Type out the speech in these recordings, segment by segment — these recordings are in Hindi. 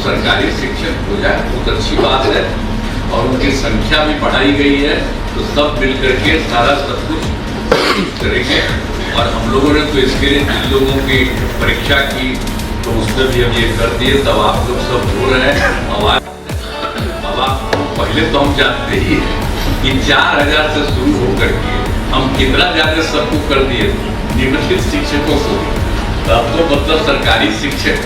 सरकारी शिक्षक हो जाए, बहुत अच्छी बात है और उनकी संख्या भी बढ़ाई गई है। तो सब मिलकर के सारा सब कुछ करेंगे। और हम लोगों ने तो इसके लिए जिन लोगों की परीक्षा की तो उसमें भी हम ये कर दिए, तब आप लोग सब हो रहे हैं। अब पहले तो हम जानते ही हैं कि 4000 से शुरू होकर के हम कितना ज्यादा सबको कर दिए नियमित शिक्षकों को। अब तो मतलब सरकारी शिक्षक,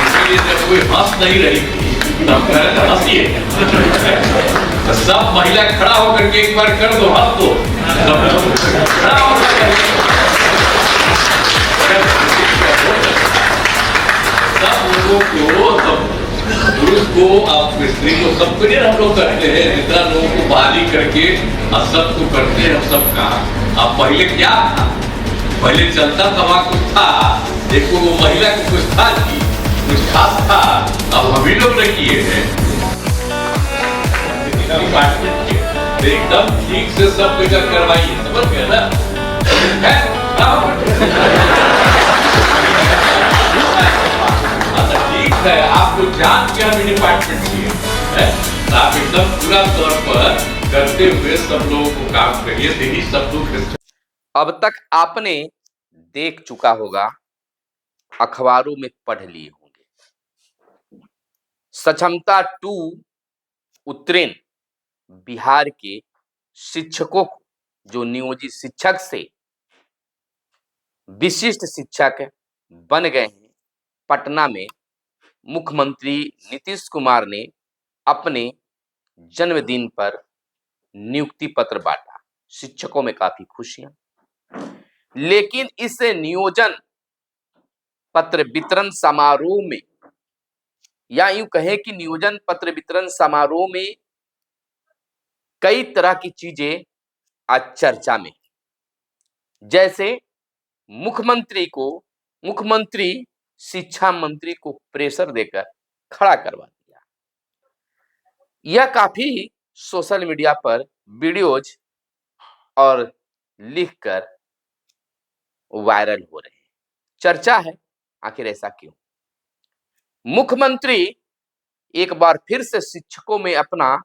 इसलिए जब कोई हंस नहीं रही थी तब हंसिए। सब महिला खड़ा होकर के एक बार कर दो, हंस दो, खड़ा होकर सब लोगों को, सब पुरुष को, आप स्त्री को, सबको नहीं हम लोग करते हैं। जितना लोगों को बहाली करके और सबको करते हैं। सब कहा अब पहले क्या था, पहले चलता तवा कुछ था, देखो वो महिला को कुछ था की कुछ खास था। अब हम ही लोग ने किए हैं एकदम ठीक से सब जगह करवाइए, समझ गए ना? ठीक है, आपको जान के हम डिपार्टमेंट किए, आप एकदम पूरा तौर पर करते हुए सब लोगों को काम करिए, यही सब लोग। अब तक आपने देख चुका होगा, अखबारों में पढ़ लिए होंगे, सक्षमता 2 उत्तीर्ण बिहार के शिक्षकों को, जो नियोजित शिक्षक से विशिष्ट शिक्षक बन गए हैं, पटना में मुख्यमंत्री नीतीश कुमार ने अपने जन्मदिन पर नियुक्ति पत्र बांटा। शिक्षकों में काफी खुशियां, लेकिन इस नियोजन पत्र वितरण समारोह में, या यूं कहें कि नियोजन पत्र वितरण समारोह में कई तरह की चीजें आज चर्चा में। जैसे मुख्यमंत्री शिक्षा मंत्री को प्रेशर देकर खड़ा करवा दिया। यह काफी सोशल मीडिया पर वीडियोज और लिखकर वायरल हो रहे हैं। चर्चा है, आखिर ऐसा क्यों? मुख्यमंत्री एक बार फिर से शिक्षकों में अपना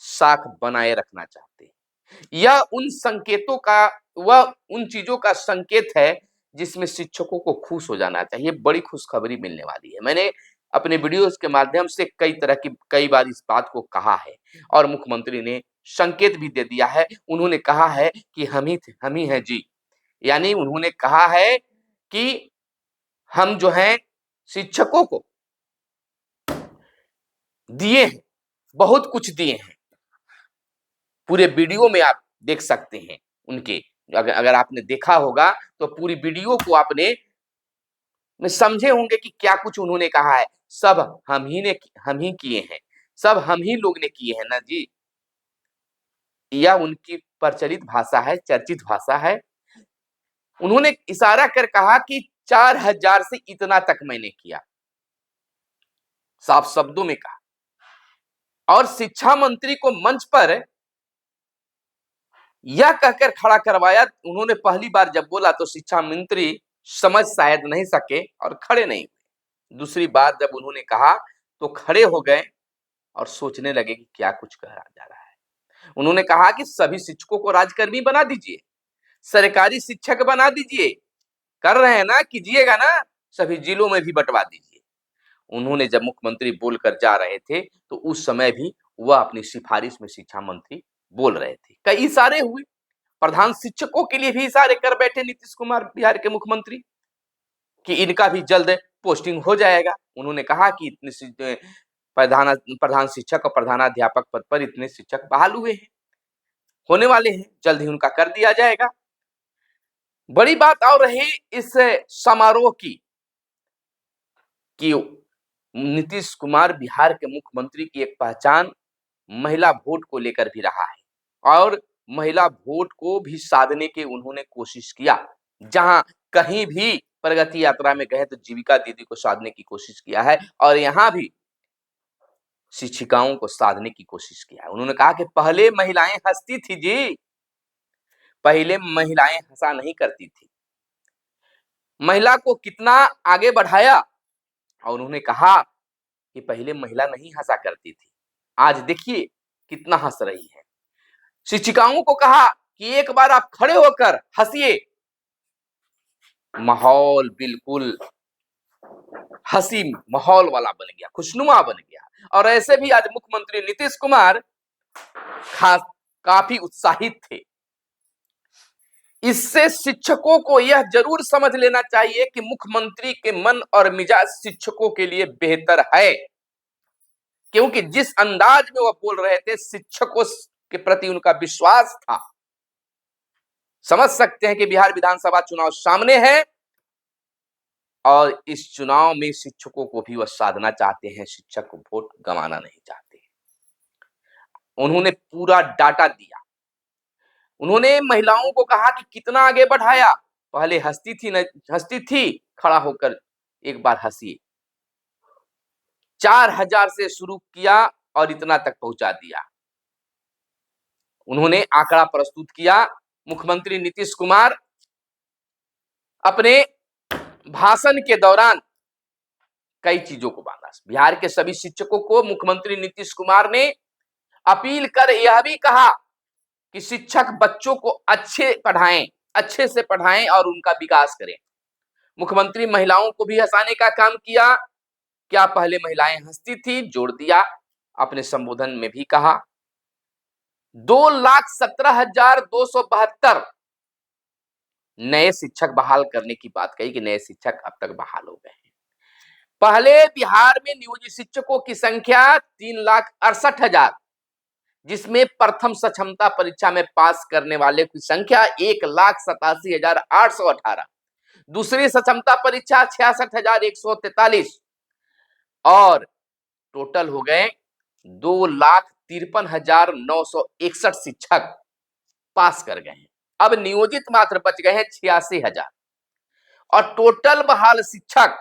साख बनाए रखना चाहते हैं। यह उन चीजों का संकेत है जिसमें शिक्षकों को खुश हो जाना चाहिए। बड़ी खुशखबरी मिलने वाली है। मैंने अपने वीडियोस के माध्यम से कई बार इस बात को कहा है और मुख्यमंत्री ने संकेत भी दे दिया है। उन्होंने कहा है कि हम ही हैं जी, यानी उन्होंने कहा है कि हम जो हैं शिक्षकों को दिए हैं, बहुत कुछ दिए हैं। पूरे वीडियो में आप देख सकते हैं उनके, अगर आपने देखा होगा तो पूरी वीडियो को आपने में समझे होंगे कि क्या कुछ उन्होंने कहा है। सब हम ही किए हैं, सब हम ही लोग ने किए हैं ना जी। यह उनकी प्रचलित भाषा है, चर्चित भाषा है। उन्होंने इशारा कर कहा कि 4000 से इतना तक मैंने किया, साफ शब्दों में कहा। और शिक्षा मंत्री को मंच पर यह कहकर खड़ा करवाया। उन्होंने पहली बार जब बोला तो शिक्षा मंत्री समझ शायद नहीं सके और खड़े नहीं हुए। दूसरी बार जब उन्होंने कहा तो खड़े हो गए और सोचने लगे कि क्या कुछ कहा जा रहा है। उन्होंने कहा कि सभी शिक्षकों को राजकर्मी बना दीजिए, सरकारी शिक्षक बना दीजिए, कर रहे हैं ना, कीजिएगा ना, सभी जिलों में भी बंटवा दीजिए। उन्होंने जब मुख्यमंत्री बोलकर जा रहे थे तो उस समय भी वह अपनी सिफारिश में शिक्षा मंत्री बोल रहे थे। कई इशारे हुए, प्रधान शिक्षकों के लिए भी इशारे कर बैठे नीतीश कुमार बिहार के मुख्यमंत्री कि इनका भी जल्द पोस्टिंग हो जाएगा। उन्होंने कहा कि इतने प्रधान शिक्षक और प्रधानाध्यापक पद पर इतने शिक्षक बहाल हुए हैं, होने वाले हैं, जल्द ही उनका कर दिया जाएगा। बड़ी बात और रही इस समारोह की कि नीतीश कुमार बिहार के मुख्यमंत्री की एक पहचान महिला वोट को लेकर भी रहा है और महिला वोट को भी साधने की उन्होंने कोशिश किया। जहां कहीं भी प्रगति यात्रा में गए तो जीविका दीदी को साधने की कोशिश किया है और यहां भी शिक्षिकाओं को साधने की कोशिश किया है। उन्होंने कहा कि पहले महिलाएं हंसती थी जी, पहले महिलाएं हंसा नहीं करती थी। महिला को कितना आगे बढ़ाया और उन्होंने कहा कि पहले महिला नहीं हंसा करती थी, आज देखिए कितना हंस रही है। शिक्षिकाओं को कहा कि एक बार आप खड़े होकर हंसिए। माहौल बिल्कुल हंसी माहौल वाला बन गया, खुशनुमा बन गया। और ऐसे भी आज मुख्यमंत्री नीतीश कुमार खास काफी उत्साहित थे। इससे शिक्षकों को यह जरूर समझ लेना चाहिए कि मुख्यमंत्री के मन और मिजाज शिक्षकों के लिए बेहतर है, क्योंकि जिस अंदाज में वह बोल रहे थे शिक्षकों के प्रति उनका विश्वास था। समझ सकते हैं कि बिहार विधानसभा चुनाव सामने है और इस चुनाव में शिक्षकों को भी वह साधना चाहते हैं, शिक्षक को वोट गंवाना नहीं चाहते। उन्होंने पूरा डाटा दिया। उन्होंने महिलाओं को कहा कि कितना आगे बढ़ाया, पहले हंसती थी, खड़ा होकर एक बार हंसिए। 4000 से शुरू किया और इतना तक पहुंचा दिया। उन्होंने आंकड़ा प्रस्तुत किया। मुख्यमंत्री नीतीश कुमार अपने भाषण के दौरान कई चीजों को बांधा। बिहार के सभी शिक्षकों को मुख्यमंत्री नीतीश कुमार ने अपील कर यह भी कहा कि शिक्षक बच्चों को अच्छे से पढ़ाएं और उनका विकास करें। मुख्यमंत्री महिलाओं को भी हंसाने का काम किया। क्या पहले महिलाएं हंसती थी, जोड़ दिया। अपने संबोधन में भी कहा 2,17,272 नए शिक्षक बहाल करने की बात कही कि नए शिक्षक अब तक बहाल हो गए हैं। पहले बिहार में नियोजित शिक्षकों की संख्या 3,68,000, जिसमें प्रथम सक्षमता परीक्षा में पास करने वाले की संख्या 1,87,818, दूसरी सक्षमता परीक्षा 66,143 और टोटल हो गए 2,53,961 शिक्षक पास कर गए हैं। अब नियोजित मात्र बच गए हैं 86,000 और टोटल बहाल शिक्षक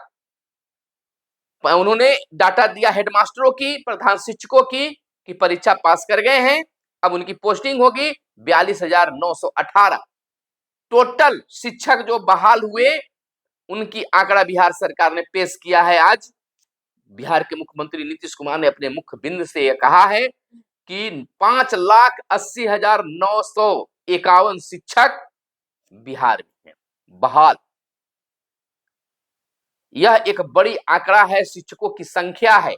उन्होंने डाटा दिया हेडमास्टरों की, प्रधान शिक्षकों की कि परीक्षा पास कर गए हैं। अब उनकी पोस्टिंग होगी 42,918। टोटल शिक्षक जो बहाल हुए उनकी आंकड़ा बिहार सरकार ने पेश किया है। आज बिहार के मुख्यमंत्री नीतीश कुमार ने अपने मुख्य बिंद से यह कहा है कि 5,80,951 शिक्षक बिहार में हैं बहाल। यह एक बड़ी आंकड़ा है, शिक्षकों की संख्या है।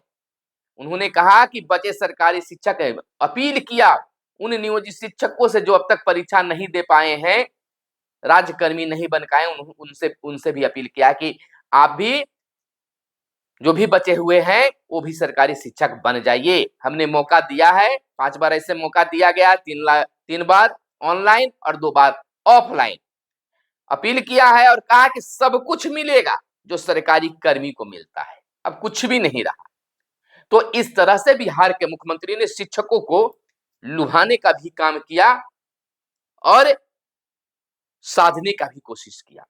उन्होंने कहा कि बचे सरकारी शिक्षक है। अपील किया उन नियोजित शिक्षकों से जो अब तक परीक्षा नहीं दे पाए हैं, राज्यकर्मी नहीं बन पाए, उनसे भी अपील किया कि आप भी जो भी बचे हुए हैं वो भी सरकारी शिक्षक बन जाइए। हमने मौका दिया है, 5 बार ऐसे मौका दिया गया, 3 बार ऑनलाइन और 2 बार ऑफलाइन। अपील किया है और कहा कि सब कुछ मिलेगा जो सरकारी कर्मी को मिलता है, अब कुछ भी नहीं रहा। तो इस तरह से बिहार के मुख्यमंत्री ने शिक्षकों को लुभाने का भी काम किया और साधने का भी कोशिश किया।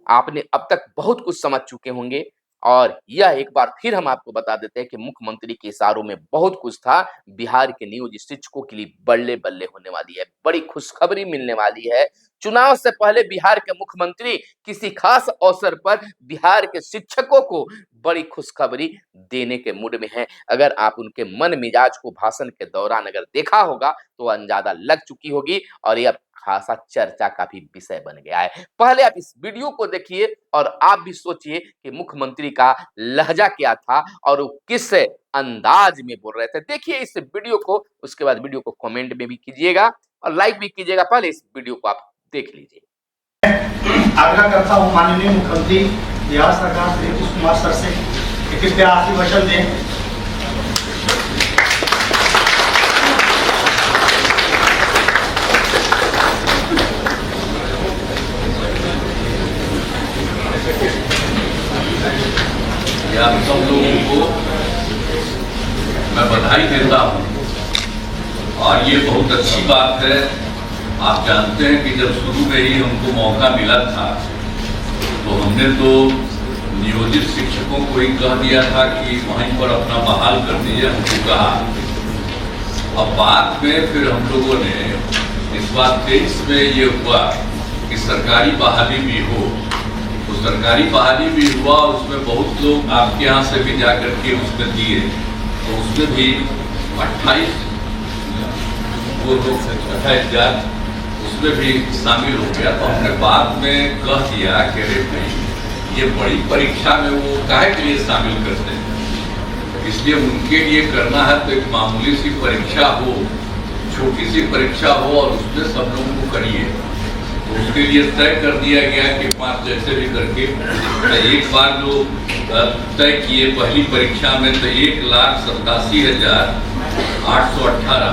आपने अब तक बहुत कुछ समझ चुके होंगे और यह एक बार फिर हम आपको बता देते हैं कि मुख्यमंत्री के इशारों में बहुत कुछ था। बिहार के नियोजित शिक्षकों के लिए बल्ले बल्ले होने वाली है, बड़ी खुशखबरी मिलने वाली है। चुनाव से पहले बिहार के मुख्यमंत्री किसी खास अवसर पर बिहार के शिक्षकों को बड़ी खुशखबरी देने के मूड में हैं। अगर आप उनके मन मिजाज को भाषण के दौरान अगर देखा होगा तो अंदाजा लग चुकी होगी और यह खासा चर्चा का भी विषय बन गया है। पहले आप इस वीडियो को देखिए और आप भी सोचिए कि मुख्यमंत्री का लहजा क्या था और वो किस अंदाज में बोल रहे थे। देखिए इस वीडियो को, उसके बाद वीडियो को कमेंट में भी कीजिएगा और लाइक भी कीजिएगा। पहले इस वीडियो को आप देख लीजिए। आग्रह करता हूँ माननीय मुख्यमंत्री बिहार सरकार श्री नीतीश कुमार सर से कि कृपया आखिरी वचन दें। आप सब लोगों को मैं बधाई देता हूँ और ये बहुत अच्छी बात है। आप जानते हैं कि जब शुरू में ही हमको मौका मिला था तो हमने तो नियोजित शिक्षकों को ही कह दिया था कि वहीं पर अपना बहाल कर दीजिए, हमको कहा। अब बाद में फिर हम लोगों ने इस बार 23 में ये हुआ कि सरकारी बहाली भी हो, तो सरकारी बहाली भी हुआ, उसमें बहुत लोग आपके यहाँ से भी जा करके उसमें दिए, तो उसमें भी 28 वो लोग 28,000 उसमें भी शामिल हो गया। तो हमने बाद में कह दिया कि अरे भाई ये बड़ी परीक्षा में वो काहे के लिए शामिल करते हैं, इसलिए उनके लिए करना है तो एक मामूली सी परीक्षा हो, छोटी सी परीक्षा हो और उसमें सब लोगों को करिए। तो उसके लिए तय कर दिया गया कि 5 जैसे भी करके एक बार जो तय किए पहली परीक्षा में तो 1,87,818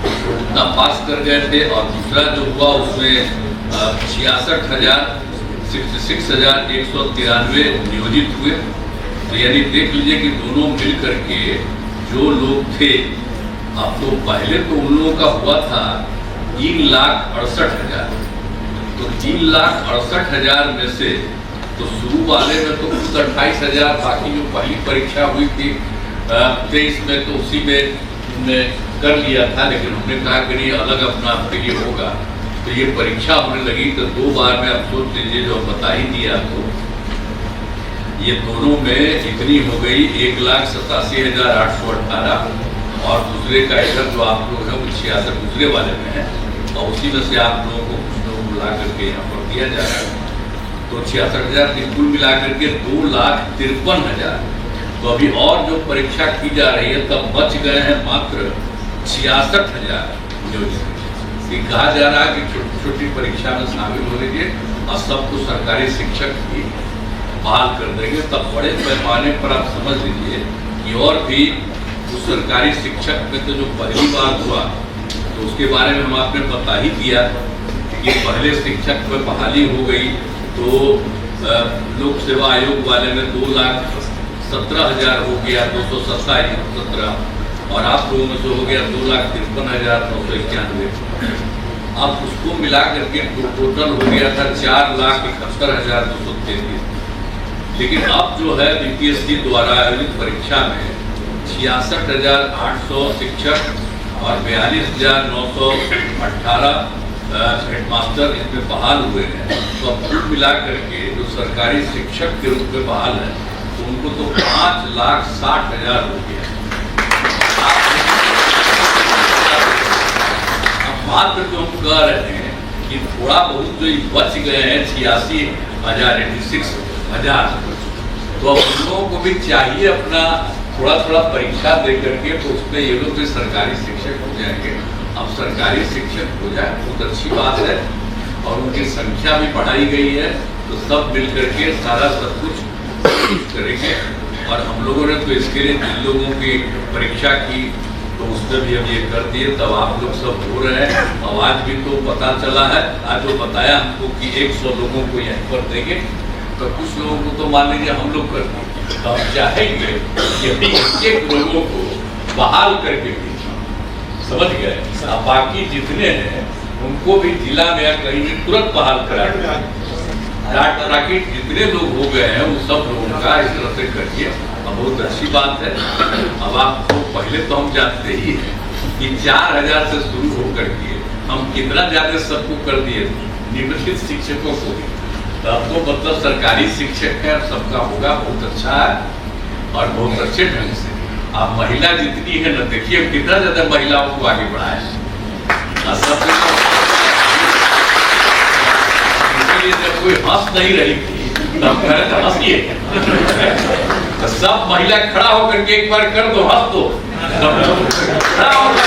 उतना पास कर गए थे, और दूसरा जो हुआ उसमें 66,193 नियोजित हुए। तो यानी देख लीजिए कि दोनों मिल करके जो लोग थे, अब तो पहले तो उन लोगों का हुआ था 3,68,000, तो 3,68,000 में से तो शुरू वाले में तो कुछ 28,000, बाकी जो पहली परीक्षा हुई थी 23 में तो उसी में कर लिया था, लेकिन हमने कहा कि नहीं अलग अपना आपके लिए होगा। तो ये परीक्षा होने लगी तो 2 बार में आप सोच लीजिए, जो बता ही दिया आपको, ये दोनों में इतनी हो गई 1,87,818, और दूसरे का इधर जो आप लोग हैं वो 66 दूसरे वाले में है, और उसी में से आप लोगों को कुछ लोग बुला करके यहाँ पर दिया जा रहा है। तो 66,000 कुल मिला करके 2,53,000। तो अभी और जो परीक्षा की जा रही है तब बच गए हैं मात्र 66,000 नियोजित। कहा जा रहा है कि छोटी छोटी परीक्षा में शामिल हो लीजिए और सबको सरकारी शिक्षक भी बहाल कर देंगे। तब बड़े पैमाने पर आप समझ लीजिए कि और भी उस सरकारी शिक्षक में तो जो पहली बार हुआ तो उसके बारे में हम आपने बता ही दिया कि पहले शिक्षक पर बहाली हो गई तो लोक सेवा आयोग वाले में 2,17,000 हो गया, 217, और आप लोगों में से हो गया 2,53,991। अब उसको मिला करके टोटल हो गया था 4,71,233। लेकिन अब जो है बीपीएससी द्वारा आयोजित परीक्षा में 66,800 शिक्षक और 42,918 हेडमास्टर इसमें बहाल हुए हैं। तो अब कुल मिला करके जो सरकारी शिक्षक के रूप में बहाल है तो उनको तो 5,60,000 हो गया। अब मात्र जो हम कह रहे हैं कि थोड़ा बहुत जो बच गए हैं 86,000 तो अब उन लोगों को भी चाहिए अपना थोड़ा थोड़ा परीक्षा दे करके, तो उसमें ये लोग भी सरकारी शिक्षक हो जाएंगे। अब सरकारी शिक्षक हो जाए बहुत अच्छी बात है, और उनकी संख्या भी बढ़ाई गई है, तो सब मिल करके सारा सब कुछ करेंगे। और हम लोगों ने तो इसके लिए जिन लोगों की परीक्षा की तो उसमें भी हम ये कर दिए, तब आप लोग सब हो रहे हैं। और आज भी तो पता चला है, आज जो बताया हमको कि 100 लोगों को यहीं पर देंगे, तो कुछ लोगों को तो मान लीजिए हम लोग कर देंगे। तो हम चाहेंगे कि एक लोगों को बहाल करके भी, समझ गए, बाकी जितने हैं उनको भी जिला में या कहीं भी तुरंत बहाल करा ताकि जितने लोग हो गए हैं वो सब लोगों का इस तरह से करिए। बहुत अच्छी बात है। अब आपको पहले तो हम जानते ही हैं कि 4,000 से शुरू होकर के हम कितना ज्यादा सबको कर दिए निम्नलिखित शिक्षकों को भी। तो अब तो मतलब सरकारी शिक्षक है, सबका होगा, बहुत अच्छा है और बहुत अच्छे ढंग से। आप महिला जितनी है ना, देखिए कितना ज्यादा महिलाओं को आगे बढ़ाया। जब कोई हंस नहीं रही थी तब कह तो हंसिए। तो सब महिला खड़ा होकर के एक बार कर दो, हंस दो, खड़ा होकर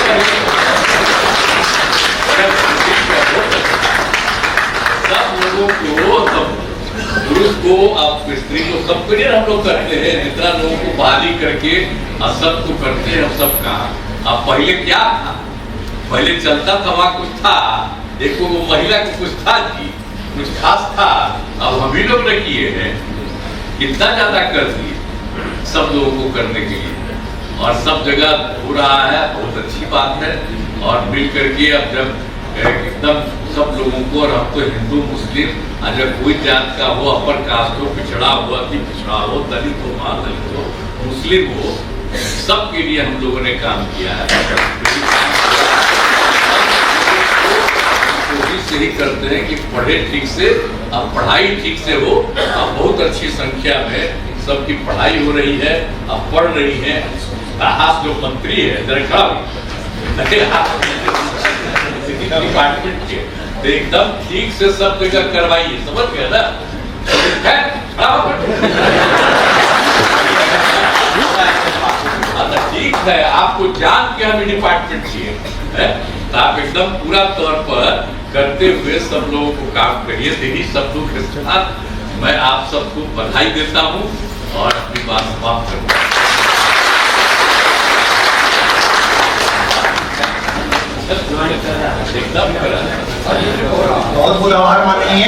सब लोगों को, सब पुरुष को, आप स्त्री को, सबको नहीं हम लोग करते हैं। जितना लोगों को बहाली करके सबको करते हैं, हम सब कहा। अब पहले क्या था, पहले चलता था वहां कुछ था, एक वो महिला को कुछ था जी, कुछ खास था। अब हम ही लोग ने किए हैं, कितना ज्यादा कर दिए सब लोगों को करने के लिए, और सब जगह हो रहा है, बहुत अच्छी बात है। और मिल करके अब जब एकदम सब लोगों को, और हम तो हिंदू मुस्लिम, अगर कोई जात का हो, अपर कास्ट हो, पिछड़ा हुआ कि पिछड़ा हो, दलित हो, महादलित हो, मुस्लिम हो, सबके लिए हम लोगों ने काम किया है। कोशिश यही करते हैं कि पढ़े ठीक से अब पढ़ाई ठीक से हो। अब बहुत अच्छी संख्या में सबकी पढ़ाई हो रही है, अब पढ़ रही है। आप जो मंत्री है डिपार्टमेंट के, तो एकदम ठीक से सब जगह करवाइए, समझ गए ना? ठीक है, आपको जान के हमें डिपार्टमेंट चाहिए, तो आप एकदम पूरा तौर पर करते हुए सब लोगों को काम करिए। यही सब लोग के साथ मैं आप सबको बधाई देता हूँ और अपनी बात समाप्त करता हूँ। एकदम बहुत बहुत आभार माननीय।